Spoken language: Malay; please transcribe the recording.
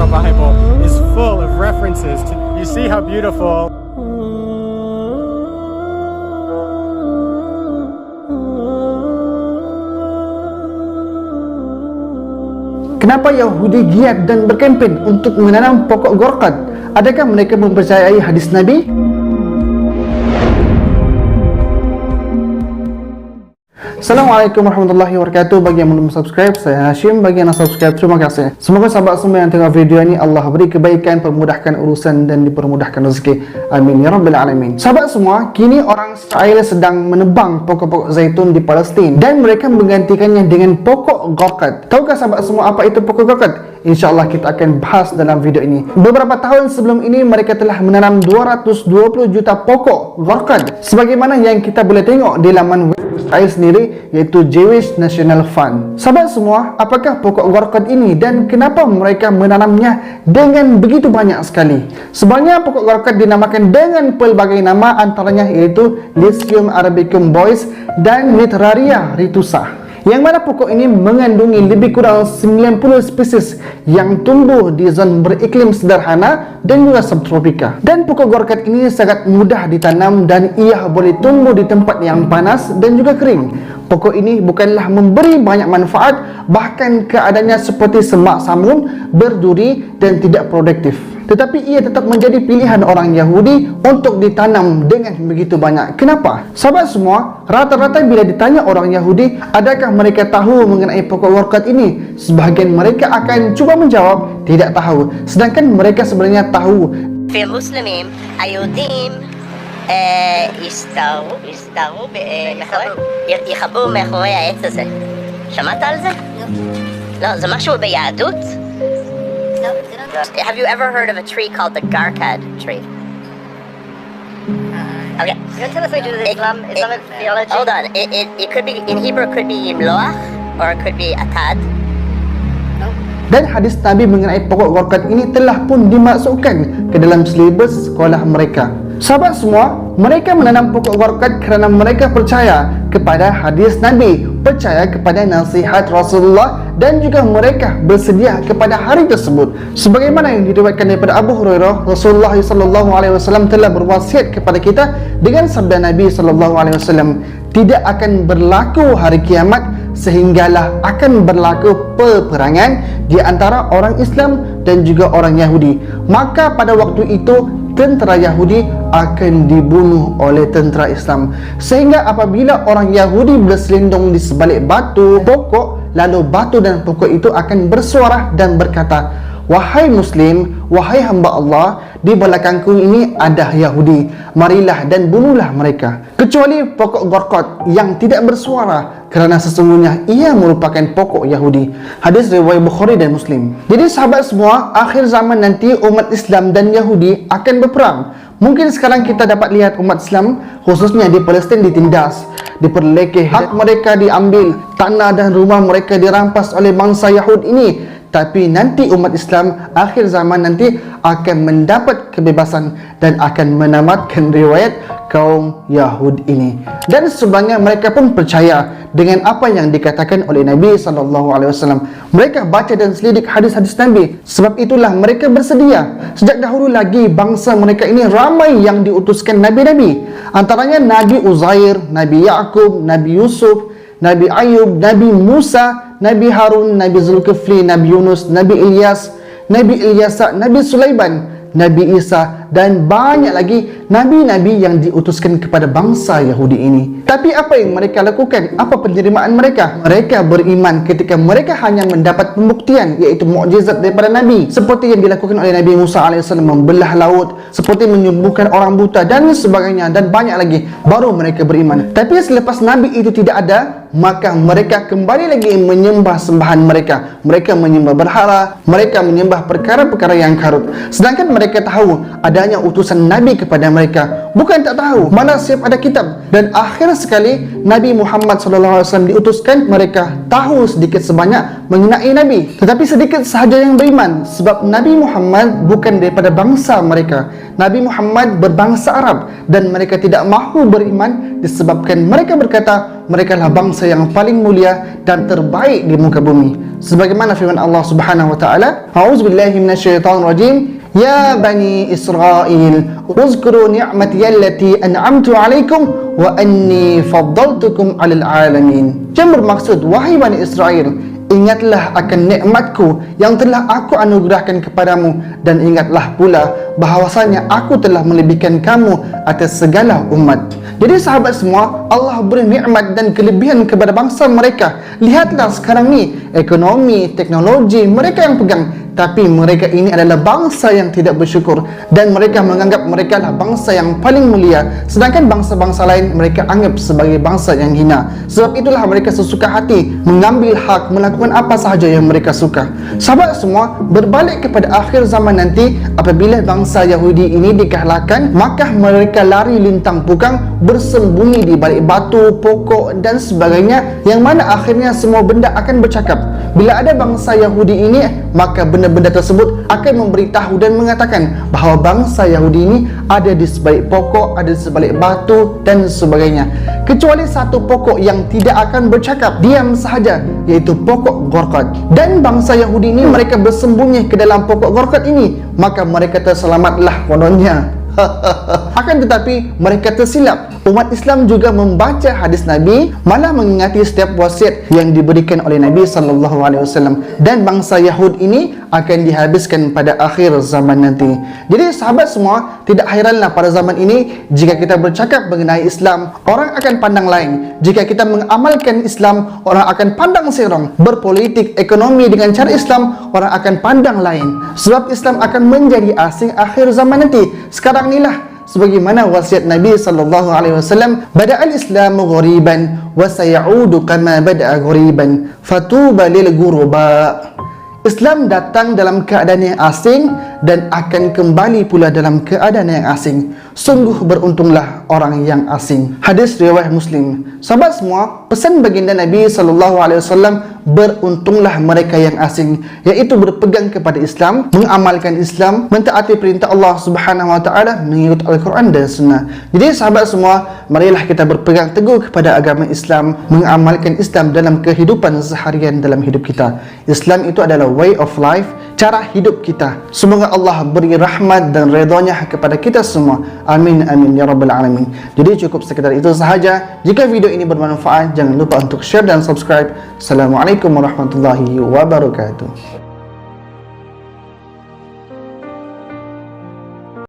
Hebrew Bible is full of references to, you see how beautiful. Kenapa Yahudi giat dan berkempen untuk menanam pokok gorkat? Adakah mereka mempercayai hadis Nabi? Assalamualaikum warahmatullahi wabarakatuh. Bagi yang belum subscribe, saya Hashim. Bagi yang dah subscribe, terima kasih. Semoga sahabat semua yang tengok video ini Allah beri kebaikan, permudahkan urusan dan dipermudahkan rezeki. Amin ya rabbal alamin. Sahabat semua, kini orang Israel sedang menebang pokok-pokok zaitun di Palestin dan mereka menggantikannya dengan pokok gorkat. Tahukah sahabat semua apa itu pokok gorkat? InsyaAllah kita akan bahas dalam video ini. Beberapa tahun sebelum ini mereka telah menanam 220 juta pokok gorkat, sebagaimana yang kita boleh tengok di laman web Israel sendiri, yaitu Jewish National Fund. Sahabat semua, apakah pokok gorkat ini dan kenapa mereka menanamnya dengan begitu banyak sekali? Sebenarnya pokok gorkat dinamakan dengan pelbagai nama, antaranya yaitu Lycium arabicum boys dan Literaria ritusa, yang mana pokok ini mengandungi lebih kurang 90 spesies yang tumbuh di zon beriklim sederhana dan juga subtropika. Dan pokok gorkat ini sangat mudah ditanam dan ia boleh tumbuh di tempat yang panas dan juga kering. Pokok ini bukanlah memberi banyak manfaat, bahkan keadaannya seperti semak samun, berduri dan tidak produktif. Tetapi ia tetap menjadi pilihan orang Yahudi untuk ditanam dengan begitu banyak. Kenapa? Sahabat semua, rata-rata bila ditanya orang Yahudi, adakah mereka tahu mengenai pokok gorkat ini? Sebahagian mereka akan cuba menjawab, tidak tahu. Sedangkan mereka sebenarnya tahu. في المسلمين היהודים יסתערו יחבאו מאחורי העץ הזה. שמעת על זה? לא, זה משהו ביהדות? Have you ever heard of a tree called the Garkad tree? Okay. You're gonna tell us what you do with Islamic theology? Hold on. It could be, in Hebrew it could be Yimloach or it could be Atad. Dan hadis Nabi mengenai pokok gorkat ini telah pun dimasukkan ke dalam silibus sekolah mereka. Sahabat semua, mereka menanam pokok gorkat kerana mereka percaya kepada hadis Nabi, percaya kepada nasihat Rasulullah, dan juga mereka bersedia kepada hari tersebut. Sebagaimana yang diriwayatkan daripada Abu Hurairah, Rasulullah SAW telah berwasiat kepada kita dengan sabda Nabi SAW, tidak akan berlaku hari kiamat sehinggalah akan berlaku peperangan di antara orang Islam dan juga orang Yahudi. Maka pada waktu itu tentera Yahudi akan dibunuh oleh tentera Islam. Sehingga apabila orang Yahudi berselindung di sebalik batu pokok, lalu batu dan pokok itu akan bersuara dan berkata, "Wahai Muslim, wahai hamba Allah, di belakangku ini ada Yahudi, marilah dan bunuhlah mereka." Kecuali pokok gorkat yang tidak bersuara, kerana sesungguhnya ia merupakan pokok Yahudi. Hadis riwayat Bukhari dan Muslim. Jadi sahabat semua, akhir zaman nanti umat Islam dan Yahudi akan berperang. Mungkin sekarang kita dapat lihat umat Islam khususnya di Palestin ditindas, diperlekeh, hak mereka diambil, tanah dan rumah mereka dirampas oleh bangsa Yahud ini. Tapi nanti umat Islam akhir zaman nanti akan mendapat kebebasan dan akan menamatkan riwayat kaum Yahud ini. Dan sebenarnya mereka pun percaya dengan apa yang dikatakan oleh Nabi SAW. Mereka baca dan selidik hadis-hadis Nabi. Sebab itulah mereka bersedia. Sejak dahulu lagi bangsa mereka ini ramai yang diutuskan Nabi-Nabi. Antaranya Nabi Uzair, Nabi Yaqub, Nabi Yusuf, Nabi Ayub, Nabi Musa, Nabi Harun, Nabi Zulkifli, Nabi Yunus, Nabi Ilyas, Nabi Ilyasa, Nabi Sulaiman, Nabi Isa, dan banyak lagi Nabi-Nabi yang diutuskan kepada bangsa Yahudi ini. Tapi apa yang mereka lakukan? Apa penerimaan mereka? Mereka beriman ketika mereka hanya mendapat pembuktian, iaitu mukjizat daripada Nabi, seperti yang dilakukan oleh Nabi Musa AS, membelah laut, seperti menyembuhkan orang buta dan sebagainya, dan banyak lagi. Baru mereka beriman. Tapi selepas Nabi itu tidak ada, maka mereka kembali lagi menyembah sembahan mereka. Mereka menyembah berhala, mereka menyembah perkara-perkara yang karut. Sedangkan mereka tahu adanya utusan Nabi kepada mereka. Bukan tak tahu, mana siap ada kitab. Dan akhir sekali Nabi Muhammad SAW diutuskan, mereka tahu sedikit sebanyak mengenai Nabi, tetapi sedikit sahaja yang beriman. Sebab Nabi Muhammad bukan daripada bangsa mereka. Nabi Muhammad berbangsa Arab dan mereka tidak mahu beriman disebabkan mereka berkata, mereka lah bangsa yang paling mulia dan terbaik di muka bumi. Sebagaimana firman Allah Subhanahu wa taala, A'udzubillahi minasyaitonirrajim. Ya Bani Israel, uzkuru ni'mati allati an'amtu alaikum wa anni faddaltukum 'alal alamin. Yang bermaksud, wahai Bani Israel, ingatlah akan nikmatku yang telah aku anugerahkan kepadamu, dan ingatlah pula bahawasanya aku telah melebihkan kamu atas segala umat. Jadi sahabat semua, Allah beri nikmat dan kelebihan kepada bangsa mereka. Lihatlah sekarang ni, ekonomi, teknologi mereka yang pegang, tapi mereka ini adalah bangsa yang tidak bersyukur, dan mereka menganggap mereka adalah bangsa yang paling mulia, sedangkan bangsa-bangsa lain mereka anggap sebagai bangsa yang hina. Sebab itulah mereka sesuka hati mengambil hak, melakukan apa sahaja yang mereka suka. Sahabat semua, berbalik kepada akhir zaman nanti, apabila bangsa Yahudi ini dikalahkan, maka mereka lari lintang pukang, bersembunyi di balik batu, pokok dan sebagainya, yang mana akhirnya semua benda akan bercakap. Bila ada bangsa Yahudi ini, maka benda-benda tersebut akan memberitahu dan mengatakan bahawa bangsa Yahudi ini ada di sebalik pokok, ada di sebalik batu dan sebagainya. Kecuali satu pokok yang tidak akan bercakap, diam sahaja, iaitu pokok Gorqad. Dan bangsa Yahudi ini mereka bersembunyi ke dalam pokok Gorqad ini, maka mereka terselamatlah kononnya. Akan tetapi mereka tersilap. Umat Islam juga membaca hadis Nabi, malah mengingati setiap wasiat yang diberikan oleh Nabi SAW, dan bangsa Yahud ini akan dihabiskan pada akhir zaman nanti. Jadi sahabat semua, tidak hairanlah pada zaman ini jika kita bercakap mengenai Islam, orang akan pandang lain. Jika kita mengamalkan Islam, orang akan pandang serong. Berpolitik, ekonomi dengan cara Islam, orang akan pandang lain. Sebab Islam akan menjadi asing akhir zaman nanti. Sekarang inilah sebagaimana wasiat Nabi SAW, bada'al Islamu ghoriban wa sayaudu kama bada'a ghoriban fatuba lil ghuraba. Islam datang dalam keadaan yang asing dan akan kembali pula dalam keadaan yang asing. Sungguh beruntunglah orang yang asing. Hadis riwayat Muslim. Sahabat semua, pesan baginda Nabi SAW, beruntunglah mereka yang asing, iaitu berpegang kepada Islam, mengamalkan Islam, mentaati perintah Allah Subhanahu wa taala, mengikut Al-Quran dan Sunnah. Jadi sahabat semua, marilah kita berpegang teguh kepada agama Islam, mengamalkan Islam dalam kehidupan seharian dalam hidup kita. Islam itu adalah way of life, cara hidup kita. Semoga Allah beri rahmat dan redha-Nya kepada kita semua. Amin amin ya rabbal alamin. Jadi cukup sekedar itu sahaja. Jika video ini bermanfaat, jangan lupa untuk share dan subscribe. Assalamualaikum warahmatullahi wabarakatuh.